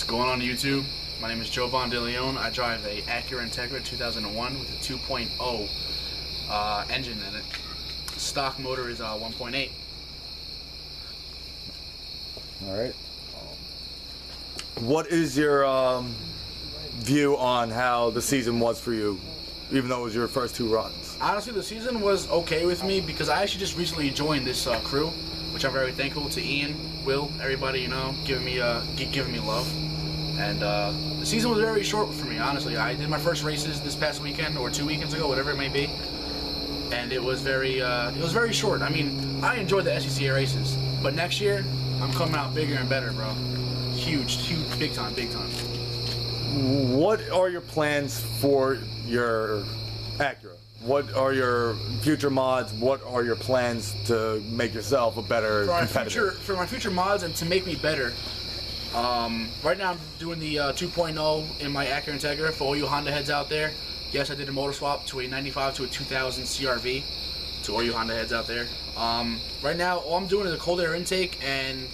What's going on YouTube? My name is Jovan de Leon. I drive a Acura Integra 2001 with a 2.0 engine in it. Stock motor is 1.8. Alright. What is your view on how the season was for you, even though it was your first two runs? Honestly, the season was okay with me because I actually just recently joined this crew, which I'm very thankful to Ian, Will, everybody, giving me love. And the season was very short for me, honestly. I did my first races this past weekend, or 2 weekends ago, whatever it may be. And it was very short. I mean, I enjoyed the SCCA races, but next year, I'm coming out bigger and better, bro. Huge, big time. What are your plans for your Acura? What are your future mods? What are your plans to make yourself a better competitor? For my future mods and to make me better, right now I'm doing the 2.0 in my Acura Integra. For all you Honda heads out there, yes, I did a motor swap to a 95 to a 2000 CRV. To all you Honda heads out there, right now all I'm doing is a cold air intake and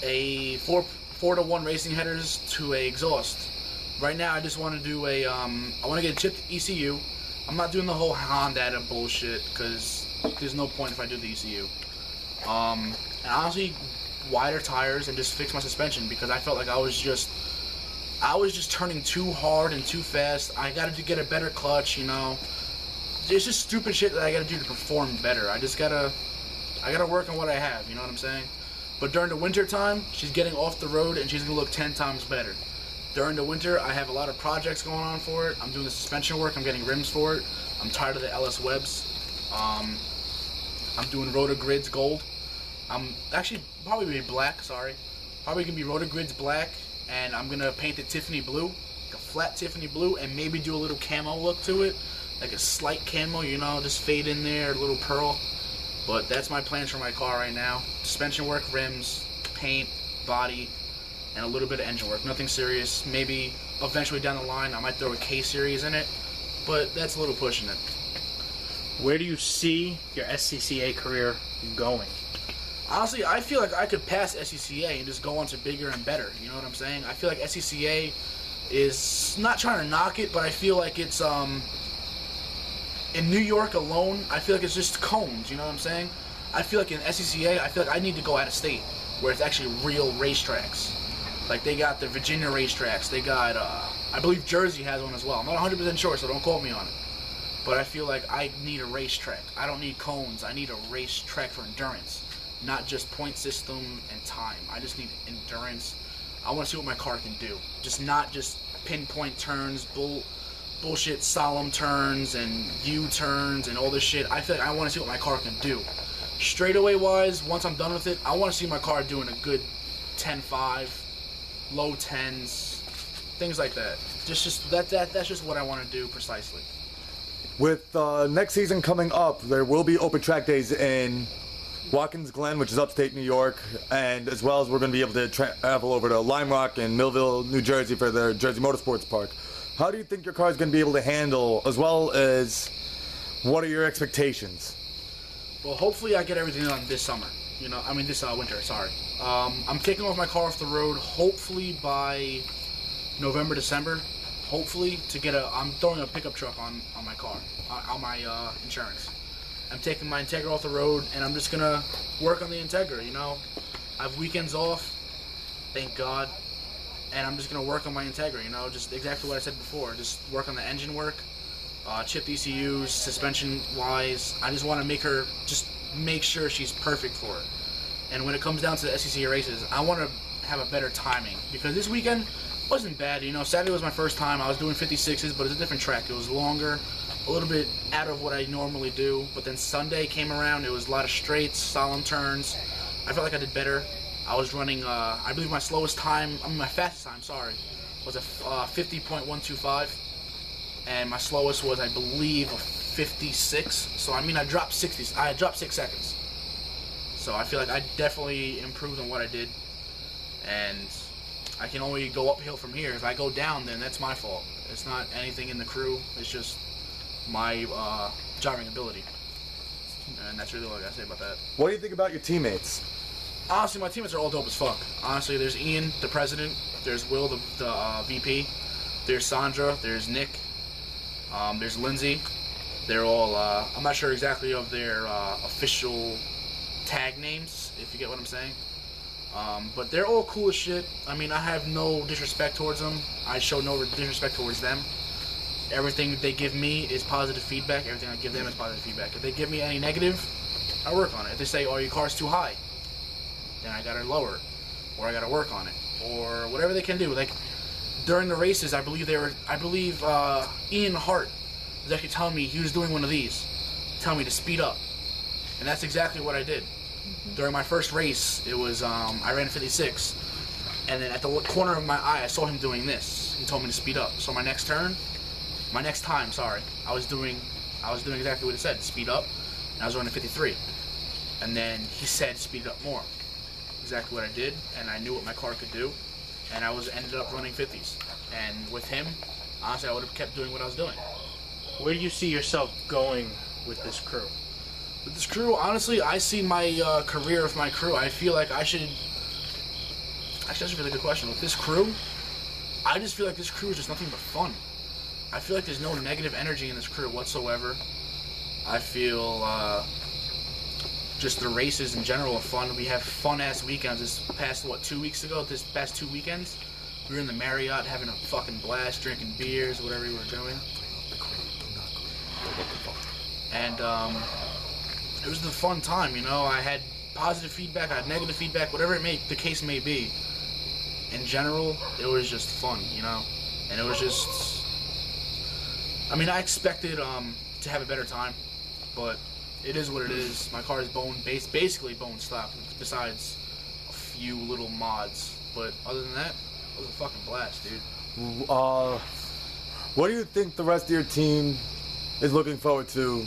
a 4-to-1 racing headers to a exhaust. Right now I just want to do I want to get a chipped ECU. I'm not doing the whole Honda bullshit because there's no point if I do the ECU. And honestly, wider tires and just fix my suspension because I felt like I was just turning too hard and too fast. I got to get a better clutch, There's just stupid shit that I got to do to perform better. I gotta work on what I have, you know what I'm saying? But during the winter time, she's getting off the road and she's gonna look 10 times better. During the winter, I have a lot of projects going on for it. I'm doing the suspension work. I'm getting rims for it. I'm tired of the LS webs. I'm doing Rotor Grids gold. I'm actually probably be black. Sorry, probably gonna be Rotor Grids black, and I'm gonna paint it Tiffany blue, like a flat Tiffany blue, and maybe do a little camo look to it, like a slight camo. Just fade in there, a little pearl. But that's my plans for my car right now. Suspension work, rims, paint, body, and a little bit of engine work. Nothing serious. Maybe eventually down the line I might throw a K-Series in it, but that's a little pushing it. Where do you see your SCCA career going? Honestly, I feel like I could pass SCCA and just go on to bigger and better. You know what I'm saying? I feel like SCCA is not trying to knock it, but I feel like it's in New York alone, I feel like it's just cones, you know what I'm saying? I feel like in SCCA, I feel like I need to go out of state, where it's actually real racetracks. Like, they got the Virginia racetracks, they got, I believe Jersey has one as well. I'm not 100% sure, so don't quote me on it. But I feel like I need a racetrack. I don't need cones, I need a racetrack for endurance. Not just point system and time. I just need endurance. I want to see what my car can do. Not just pinpoint turns, bullshit solemn turns and U-turns and all this shit. I feel like I want to see what my car can do. Straightaway wise, once I'm done with it, I want to see my car doing a good 10.5, low 10s, things like that. That's just what I want to do precisely. With next season coming up, there will be open track days in Watkins Glen, which is upstate New York, and as well as we're going to be able to travel over to Lime Rock and Millville, New Jersey for the Jersey Motorsports Park. How do you think your car is going to be able to handle, as well as what are your expectations? Well, hopefully I get everything done this summer. This winter, sorry. I'm taking off my car off the road, hopefully by November, December. Hopefully I'm throwing a pickup truck on my car, on my insurance. I'm taking my Integra off the road, and I'm just going to work on the Integra, I have weekends off, thank God. And I'm just going to work on my Integra, just exactly what I said before. Just work on the engine work, chip ECUs, suspension-wise. I just want to make sure she's perfect for it. And when it comes down to the SCCA races, I want to have a better timing. Because this weekend wasn't bad, Saturday was my first time. I was doing 56s, but it's a different track. It was longer, a little bit out of what I normally do. But then Sunday came around, it was a lot of straights, solemn turns. I felt like I did better. I was running, I believe my fastest time, was a 50.125, and my slowest was, I believe, a 56. So I dropped 6 seconds. So I feel like I definitely improved on what I did, and I can only go uphill from here. If I go down, then that's my fault. It's not anything in the crew. It's just my driving ability. And that's really all I gotta say about that. What do you think about your teammates? Honestly, my teammates are all dope as fuck. Honestly, there's Ian, the president. There's Will, the VP. There's Sandra. There's Nick. There's Lindsay. They're all, I'm not sure exactly of their official tag names, if you get what I'm saying. But they're all cool as shit. I mean, I have no disrespect towards them. I show no disrespect towards them. Everything they give me is positive feedback. Everything I give them is positive feedback. If they give me any negative, I work on it. If they say, oh, your car's too high, then I gotta lower it. Or I gotta work on it. Or whatever they can do. Like, during the races, I believe Ian Hart was actually telling me he was doing one of these, telling me to speed up, and that's exactly what I did. During my first race, it was I ran 56, and then at the corner of my eye, I saw him doing this. He told me to speed up. So my next time, I was doing exactly what he said, speed up, and I was running 53, and then he said speed up more. Exactly what I did, and I knew what my car could do, and I ended up running 50s. And with him, honestly, I would have kept doing what I was doing. Where do you see yourself going with this crew? With this crew, honestly, I see my career with my crew. I feel like I should... Actually, that's a really good question. With this crew, I just feel like this crew is just nothing but fun. I feel like there's no negative energy in this crew whatsoever. I feel just the races in general are fun. We have fun-ass weekends. This past 2 weekends, we were in the Marriott having a fucking blast, drinking beers, whatever we were doing. And it was a fun time, you know. I had positive feedback, I had negative feedback, whatever the case may be. In general, it was just fun, you know. And it was just... I mean, I expected to have a better time, but it is what it is. My car is basically bone stock, besides a few little mods. But other than that, it was a fucking blast, dude. What do you think the rest of your team is looking forward to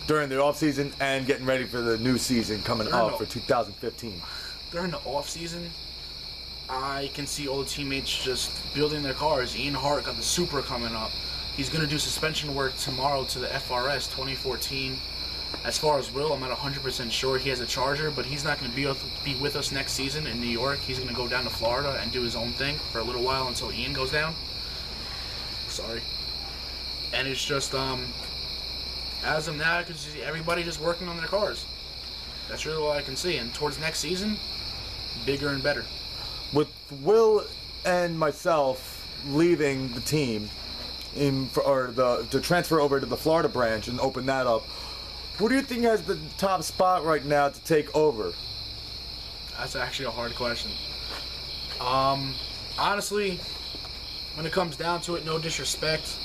during the off season and getting ready for the new season coming up for 2015? During the off season, I can see all the teammates just building their cars. Ian Hart got the Supra coming up. He's going to do suspension work tomorrow to the FRS 2014. As far as Will, I'm not 100% sure. He has a Charger, but he's not going to be with us next season in New York. He's going to go down to Florida and do his own thing for a little while until Ian goes down. Sorry. And it's just, as of now, I can see everybody just working on their cars. That's really all I can see. And towards next season, bigger and better. With Will and myself leaving the team to transfer over to the Florida branch and open that up, who do you think has the top spot right now to take over? That's actually a hard question. Honestly, when it comes down to it, no disrespect,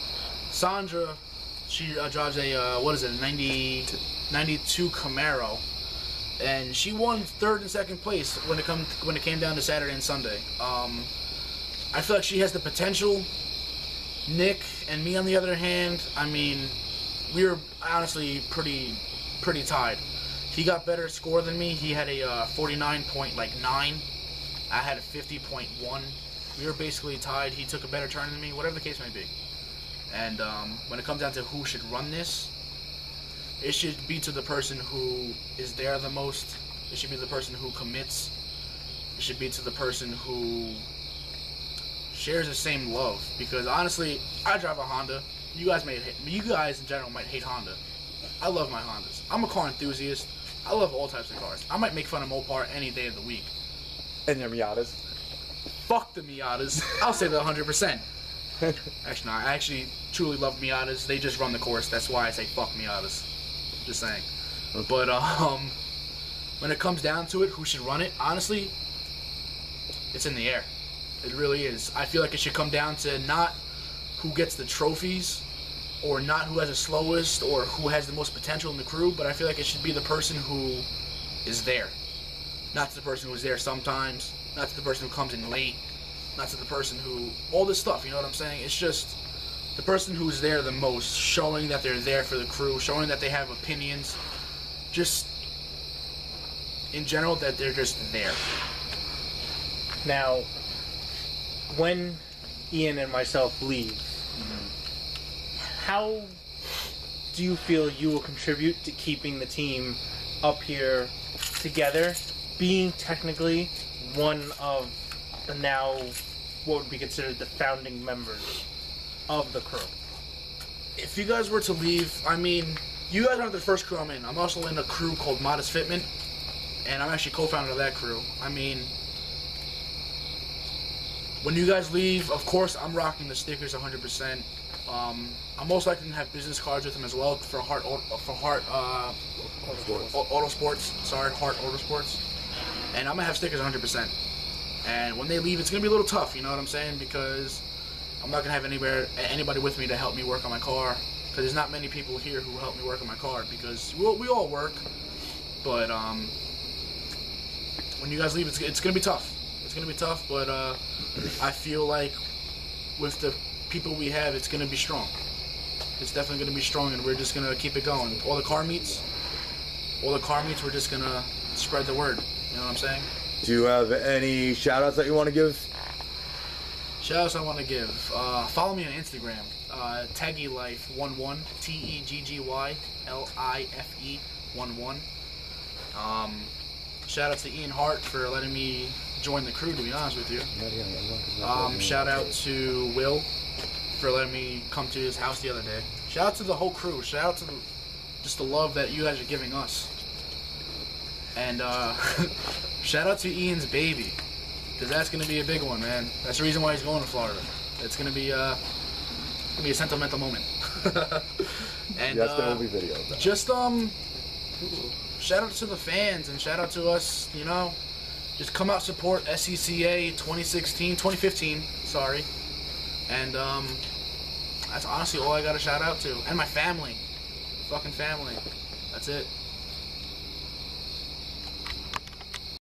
Sandra, she drives a 92 Camaro, and she won third and second place when it came down to Saturday and Sunday. I feel like she has the potential. Nick and me, on the other hand, I mean, we were honestly pretty tied. He got better score than me. He had a 49.9. I had a 50.1. We were basically tied. He took a better turn than me, whatever the case may be. And when it comes down to who should run this, it should be to the person who is there the most. It should be the person who commits. It should be to the person who shares the same love. Because honestly, I drive a Honda. You guys in general might hate Honda. I love my Hondas. I'm a car enthusiast. I love all types of cars. I might make fun of Mopar any day of the week. And your Miatas? Fuck the Miatas. I'll say that 100%. Actually, no, I actually truly love Miatas. They just run the course. That's why I say fuck Miatas. Just saying. But when it comes down to it, who should run it? Honestly, it's in the air. It really is. I feel like it should come down to not who gets the trophies, or not who has the slowest, or who has the most potential in the crew, but I feel like it should be the person who is there. Not to the person who's there sometimes, not to the person who comes in late, not to the person who... all this stuff, you know what I'm saying? It's just the person who's there the most, showing that they're there for the crew, showing that they have opinions, just in general that they're just there. Now, when Ian and myself leave, how do you feel you will contribute to keeping the team up here together, being technically one of the now what would be considered the founding members of the crew? If you guys were to leave, I mean, you guys aren't the first crew I'm in. I'm also in a crew called Modest Fitment, and I'm actually co-founder of that crew. I mean, when you guys leave, of course, I'm rocking the stickers 100%. I'm most likely going to have business cards with them as well for Heart Auto Sports. Sorry, Heart Auto Sports. And I'm going to have stickers 100%. And when they leave, it's going to be a little tough, you know what I'm saying? Because I'm not going to have anybody with me to help me work on my car. Because there's not many people here who help me work on my car. Because we all work. But when you guys leave, it's going to be tough. It's going to be tough, but I feel like with the people we have, it's going to be strong. It's definitely going to be strong, and we're just going to keep it going. All the car meets, we're just going to spread the word. You know what I'm saying? Do you have any shout-outs that you want to give? Shout-outs I want to give. Follow me on Instagram. TeggyLife11. TEGGYLIFE11. Shout-out to Ian Hart for letting me join the crew, to be honest with you. Shout out to Will for letting me come to his house the other day. Shout out to the whole crew. Shout out to just the love that you guys are giving us. And shout out to Ian's baby, because that's going to be a big one, man. That's the reason why he's going to Florida. It's going to be a sentimental moment. And yes, there will be video of that. Just shout out to the fans and shout out to us, you know. Just come out, support SCCA 2015, sorry. And that's honestly all I got to shout out to. And my family. Fucking family. That's it.